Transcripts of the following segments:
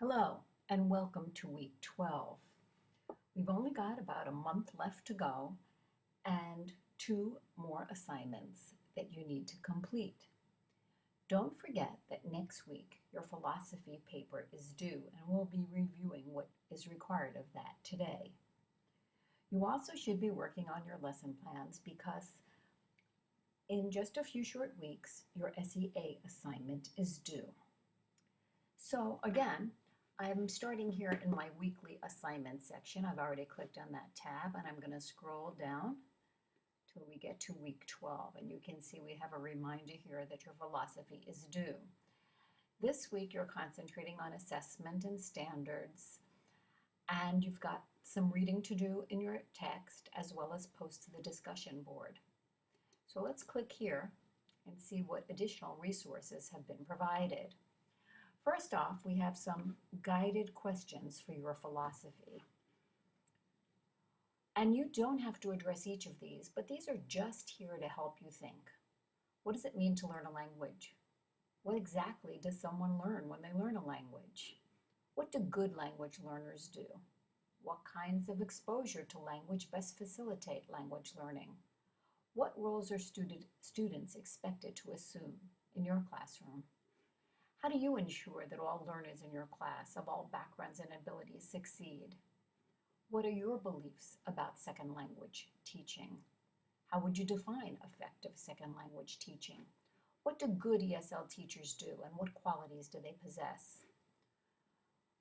Hello, and welcome to week 12. We've only got about a month left to go and two more assignments that you need to complete. Don't forget that next week your philosophy paper is due, and we'll be reviewing what is required of that today. You also should be working on your lesson plans because in just a few short weeks, your SEA assignment is due. So again, I'm starting here in my weekly assignment section. I've already clicked on that tab and I'm going to scroll down till we get to week 12. And you can see we have a reminder here that your philosophy is due. This week you're concentrating on assessment and standards, and you've got some reading to do in your text as well as post to the discussion board. So let's click here and see what additional resources have been provided. First off, we have some guided questions for your philosophy. And you don't have to address each of these, but these are just here to help you think. What does it mean to learn a language? What exactly does someone learn when they learn a language? What do good language learners do? What kinds of exposure to language best facilitate language learning? What roles are students expected to assume in your classroom? How do you ensure that all learners in your class of all backgrounds and abilities succeed? What are your beliefs about second language teaching? How would you define effective second language teaching? What do good ESL teachers do, and what qualities do they possess?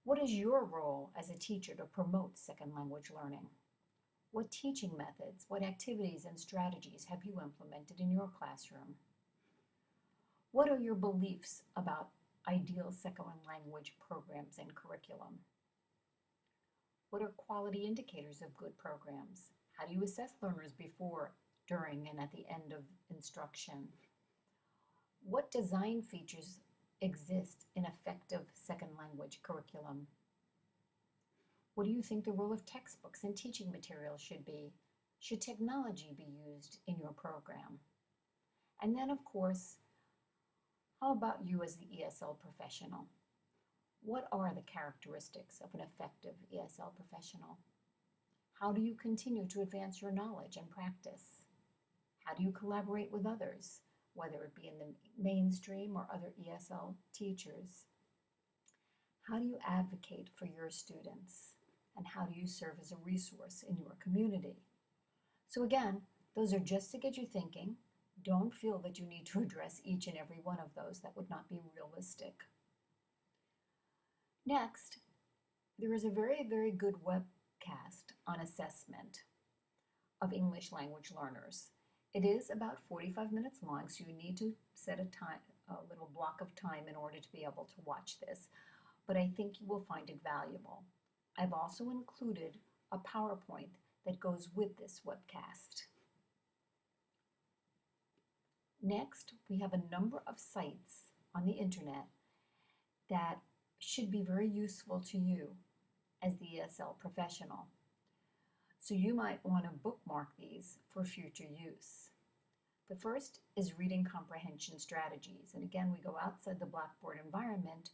What is your role as a teacher to promote second language learning? What teaching methods, what activities and strategies have you implemented in your classroom? What are your beliefs about ideal second language programs and curriculum? What are quality indicators of good programs? How do you assess learners before, during, and at the end of instruction? What design features exist in effective second language curriculum? What do you think the role of textbooks and teaching materials should be? Should technology be used in your program? And then, of course, how about you as the ESL professional? What are the characteristics of an effective ESL professional? How do you continue to advance your knowledge and practice? How do you collaborate with others, whether it be in the mainstream or other ESL teachers? How do you advocate for your students? And how do you serve as a resource in your community? So again, those are just to get you thinking. Don't feel that you need to address each and every one of those. That would not be realistic. Next, there is a very, very good webcast on assessment of English language learners. It is about 45 minutes long, so you need to set a little block of time in order to be able to watch this, but I think you will find it valuable. I've also included a PowerPoint that goes with this webcast. Next, we have a number of sites on the internet that should be very useful to you as the ESL professional. So you might want to bookmark these for future use. The first is reading comprehension strategies. And again, we go outside the Blackboard environment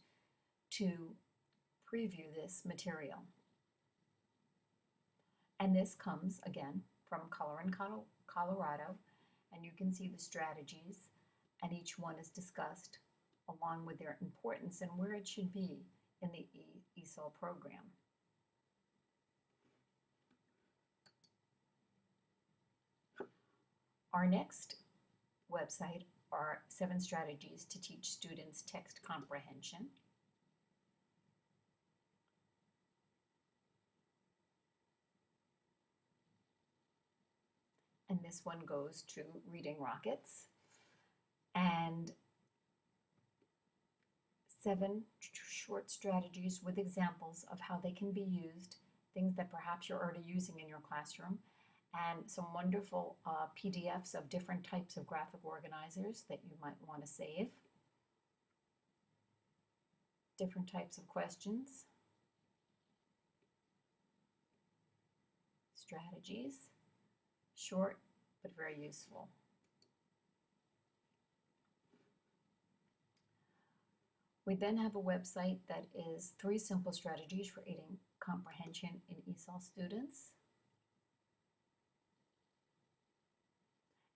to preview this material. And this comes, again, from Color in Colorado. And you can see the strategies, and each one is discussed along with their importance and where it should be in the ESL program. Our next website are 7 strategies to teach students text comprehension. And this one goes to Reading Rockets. And 7 short strategies with examples of how they can be used, things that perhaps you're already using in your classroom, and some wonderful PDFs of different types of graphic organizers that you might want to save. Different types of questions, strategies, short but very useful. We then have a website that is 3 simple strategies for aiding comprehension in ESOL students.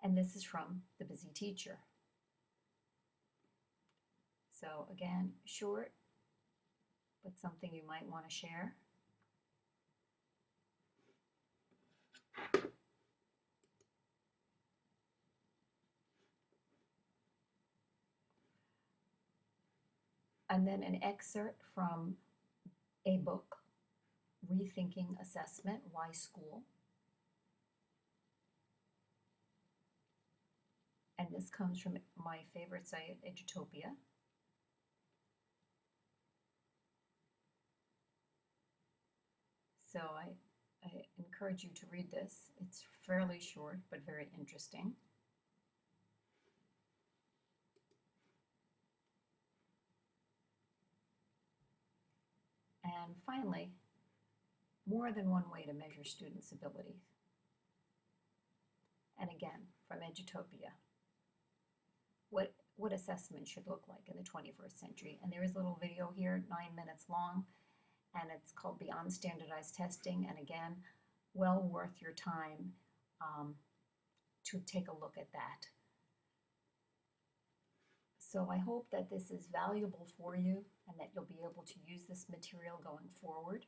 And this is from The Busy Teacher. So again, short, but something you might want to share. And then an excerpt from a book, Rethinking Assessment, Why School? And this comes from my favorite site, Edutopia. So I encourage you to read this. It's fairly short, but very interesting. And finally, more than one way to measure students' abilities. And again, from Edutopia, what assessment should look like in the 21st century. And there is a little video here, 9 minutes long, and it's called Beyond Standardized Testing. And again, well worth your time to take a look at that. So I hope that this is valuable for you and that you'll be able to use this material going forward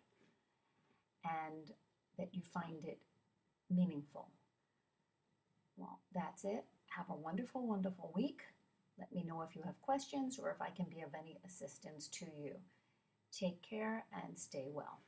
and that you find it meaningful. Well, that's it. Have a wonderful, wonderful week. Let me know if you have questions or if I can be of any assistance to you. Take care and stay well.